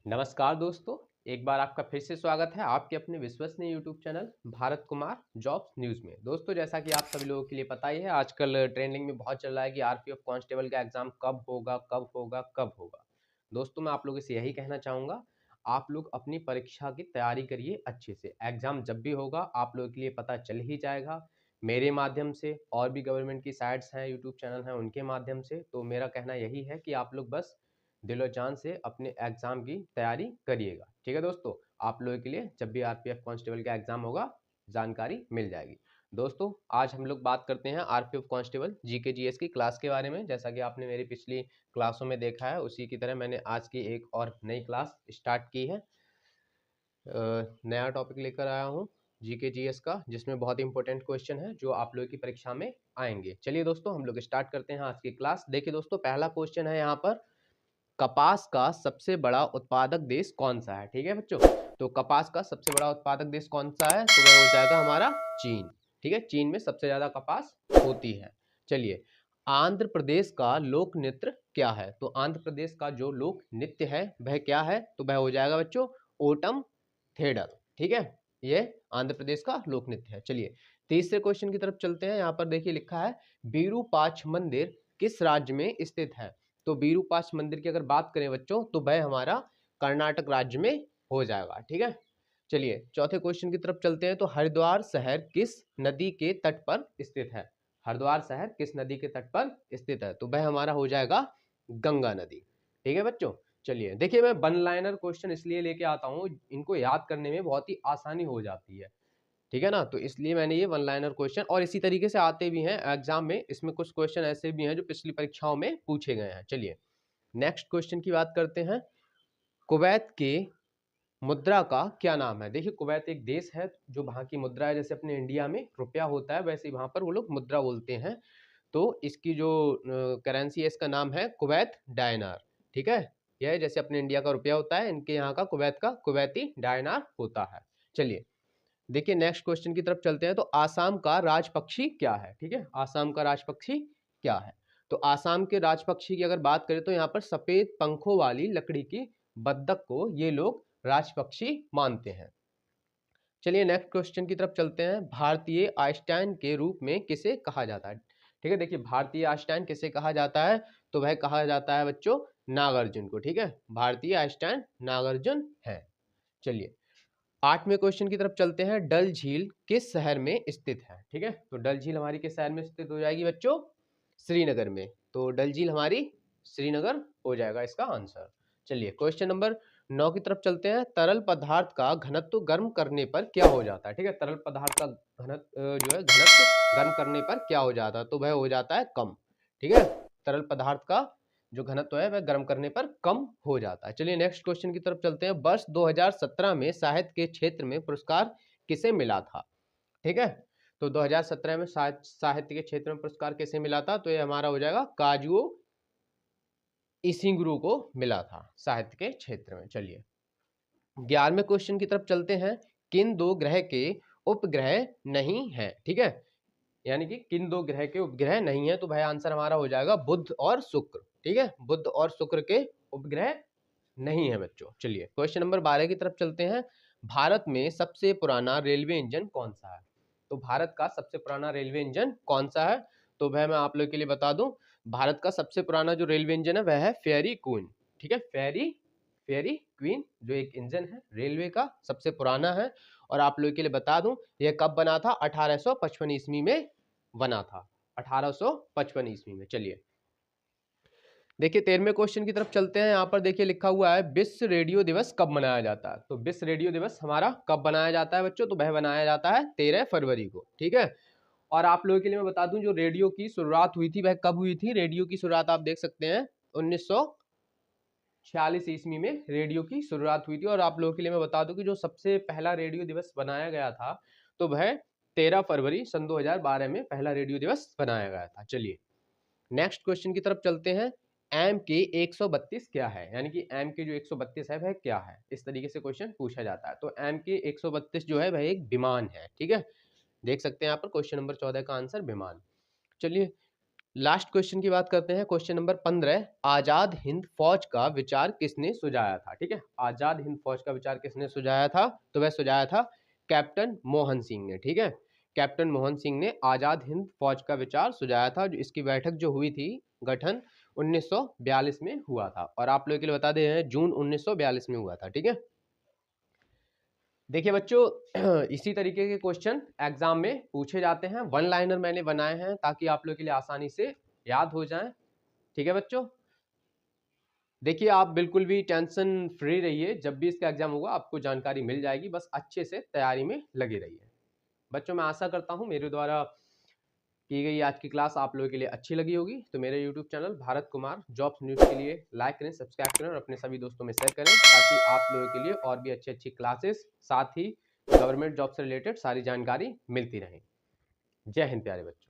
नमस्कार दोस्तों, एक बार आपका फिर से स्वागत है आपके अपने विश्वसनीय YouTube channel Bharat Kumar jobs news में। दोस्तों, जैसा कि आप सभी लोगों के लिए पता ही है, आजकल ट्रेंडिंग में बहुत चल रहा है कि आरपीएफ कांस्टेबल का एग्जाम कब होगा, कब होगा, कब होगा। दोस्तों, मैं आप लोगों से यही कहना चाहूँगा, आप लोग अपनी परीक्षा की तैयारी करिए अच्छे से। एग्जाम जब भी होगा आप लोगों के लिए पता चल ही जाएगा, मेरे माध्यम से और भी गवर्नमेंट की साइट्स हैं, यूट्यूब चैनल हैं, उनके माध्यम से। तो मेरा कहना यही है कि आप लोग बस दिलो जान से अपने एग्जाम की तैयारी करिएगा। ठीक है दोस्तों, आप लोगों के लिए जब भी आरपीएफ कांस्टेबल का एग्जाम होगा जानकारी मिल जाएगी। दोस्तों, आज हम लोग बात करते हैं आरपीएफ कांस्टेबल जीके जीएस की क्लास के बारे में। जैसा कि आपने मेरी पिछली क्लासों में देखा है, उसी की तरह मैंने आज की एक और नई क्लास स्टार्ट की है। नया टॉपिक लेकर आया हूँ जीके जीएस का, जिसमें बहुत इंपॉर्टेंट क्वेश्चन है जो आप लोगों की परीक्षा में आएंगे। चलिए दोस्तों, हम लोग स्टार्ट करते हैं आज की क्लास। देखिए दोस्तों, पहला क्वेश्चन है यहाँ पर, कपास का सबसे बड़ा उत्पादक देश कौन सा है। ठीक है बच्चों, तो कपास का सबसे बड़ा उत्पादक देश कौन सा है, तो वह हो जाएगा हमारा चीन। ठीक है, चीन में सबसे ज्यादा कपास होती है। चलिए, आंध्र प्रदेश का लोक नृत्य क्या है, तो आंध्र प्रदेश का जो लोक नृत्य है वह क्या है, तो वह हो जाएगा बच्चों ओटम थेडर। ठीक है, ये आंध्र प्रदेश का लोक नृत्य है। चलिए, तीसरे क्वेश्चन की तरफ चलते हैं। यहाँ पर देखिए लिखा है, विरूपाक्ष मंदिर किस राज्य में स्थित है, तो विरूपाक्ष मंदिर की अगर बात करें बच्चों, तो वह हमारा कर्नाटक राज्य में हो जाएगा। ठीक है, चलिए चौथे क्वेश्चन की तरफ चलते हैं। तो हरिद्वार शहर किस नदी के तट पर स्थित है, हरिद्वार शहर किस नदी के तट पर स्थित है, तो वह हमारा हो जाएगा गंगा नदी। ठीक है बच्चों, चलिए देखिए, मैं वन लाइनर क्वेश्चन इसलिए लेके आता हूँ, इनको याद करने में बहुत ही आसानी हो जाती है। ठीक है ना, तो इसलिए मैंने ये वन लाइनर क्वेश्चन, और इसी तरीके से आते भी हैं एग्जाम में। इसमें कुछ क्वेश्चन ऐसे भी हैं जो पिछली परीक्षाओं में पूछे गए हैं। चलिए नेक्स्ट क्वेश्चन की बात करते हैं। कुवैत के मुद्रा का क्या नाम है। देखिए, कुवैत एक देश है जो वहां की मुद्रा है, जैसे अपने इंडिया में रुपया होता है वैसे ही वहां पर वो लोग मुद्रा बोलते हैं। तो इसकी जो करेंसी है, इसका नाम है कुवैत डायनार। ठीक है, यह जैसे अपने इंडिया का रुपया होता है, इनके यहाँ का कुवैत का कुवैती डायनार होता है। चलिए देखिए, नेक्स्ट क्वेश्चन की तरफ चलते हैं। तो आसाम का राज पक्षी क्या है। ठीक है, आसाम का राज पक्षी क्या है, तो आसाम के राज पक्षी की अगर बात करें तो यहाँ पर सफेद पंखों वाली लकड़ी की बत्तख को ये लोग राज पक्षी मानते हैं। चलिए नेक्स्ट क्वेश्चन की तरफ चलते हैं। भारतीय आइंस्टाइन के रूप में किसे कहा जाता है। ठीक है, देखिए भारतीय आइंस्टाइन किसे कहा जाता है, तो वह कहा जाता है बच्चों नागार्जुन को। ठीक है, भारतीय आइंस्टाइन नागार्जुन है। चलिए आठवें क्वेश्चन की तरफ चलते हैं। डल झील किस शहर में स्थित है। ठीक है, तो डल झील हमारी किस शहर में स्थित हो जाएगी बच्चों, श्रीनगर में। तो डल झील हमारी श्रीनगर हो जाएगा इसका आंसर। चलिए क्वेश्चन नंबर 9 की तरफ चलते हैं। तरल पदार्थ का घनत्व गर्म करने पर क्या हो जाता है। ठीक है, तरल पदार्थ का घनत्व गर्म करने पर क्या हो जाता है, तो वह हो जाता है कम। ठीक है, तरल पदार्थ का जो घनत्व है वह गर्म करने पर कम हो जाता है। चलिए नेक्स्ट क्वेश्चन की तरफ चलते हैं। वर्ष 2017 में साहित्य के क्षेत्र में पुरस्कार किसे मिला था। ठीक है, तो 2017 में साहित्य के क्षेत्र में पुरस्कार किसे मिला था, तो ये हमारा हो जाएगा काजुओ इसिंगुरु को मिला था साहित्य के क्षेत्र में। चलिए 11वें क्वेश्चन की तरफ चलते हैं। किन दो ग्रह के उपग्रह नहीं है। ठीक है, यानी कि किन दो ग्रह के उपग्रह नहीं है, तो भाई आंसर हमारा हो जाएगा बुध और शुक्र। ठीक है, बुध और शुक्र के उपग्रह नहीं है बच्चों। चलिए क्वेश्चन नंबर 12 की तरफ चलते हैं। भारत में सबसे पुराना रेलवे इंजन कौन सा है, तो भारत का सबसे पुराना रेलवे इंजन कौन सा है, तो वह मैं आप लोग के लिए बता दूं, भारत का सबसे पुराना जो रेलवे इंजन है वह है फेरी क्वीन। ठीक है, फेरी फेरी क्वीन जो एक इंजन है रेलवे का सबसे पुराना है। और आप लोग के लिए बता दूं, यह कब बना था, 1855 ईस्वी में बना था, 1855 ईस्वी में। चलिए देखिए 13वें क्वेश्चन की तरफ चलते हैं। यहाँ पर देखिए लिखा हुआ है, विश्व रेडियो दिवस कब मनाया जाता है, तो विश्व रेडियो दिवस हमारा कब बनाया जाता है बच्चों, तो वह बनाया जाता है 13 फरवरी को। ठीक है, और आप लोगों के लिए मैं बता दूं, जो रेडियो की शुरुआत हुई थी वह कब हुई थी, रेडियो की शुरुआत आप देख सकते हैं 1946 ईस्वी में रेडियो की शुरुआत हुई थी। और आप लोगों के लिए मैं बता दूं कि जो सबसे पहला रेडियो दिवस बनाया गया था, तो वह 13 फरवरी सन 2012 में पहला रेडियो दिवस बनाया गया था। चलिए नेक्स्ट क्वेश्चन की तरफ चलते हैं। एम के 132 क्या है, यानी कि एम के जो 132 है वह क्या है, इस तरीके से क्वेश्चन पूछा जाता है। तो एम के 132 जो है वह एक विमान है। ठीक है, देख सकते हैं यहाँ पर क्वेश्चन नंबर 14 का आंसर विमान। चलिए लास्ट क्वेश्चन की बात करते हैं, क्वेश्चन नंबर 15। आजाद हिंद फौज का विचार किसने सुझाया था? ठीक है, आजाद हिंद फौज का विचार किसने सुझाया था? तो वह सुझाया था कैप्टन मोहन सिंह ने। ठीक है, कैप्टन मोहन सिंह ने आजाद हिंद फौज का विचार सुझाया था। जो इसकी बैठक जो हुई थी, गठन 1942 में हुआ था, और आप लोगों के लिए बता दें जून 1942 में हुआ था। ठीक है, देखिए बच्चों इसी तरीके के क्वेश्चन एग्जाम में पूछे जाते हैं। वन लाइनर मैंने बनाए हैं ताकि आप लोगों के लिए आसानी से याद हो जाएं। ठीक है बच्चों, देखिए आप बिल्कुल भी टेंशन फ्री रहिए, जब भी इसका एग्जाम होगा आपको जानकारी मिल जाएगी, बस अच्छे से तैयारी में लगे रहिए। बच्चों मैं आशा करता हूं मेरे द्वारा की गई आज की क्लास आप लोगों के लिए अच्छी लगी होगी। तो मेरे YouTube channel Bharat Kumar jobs news के लिए लाइक करें, सब्सक्राइब करें और अपने सभी दोस्तों में शेयर करें, ताकि आप लोगों के लिए और भी अच्छी अच्छी क्लासेस, साथ ही गवर्नमेंट जॉब से रिलेटेड सारी जानकारी मिलती रहे। जय हिंद प्यारे बच्चों।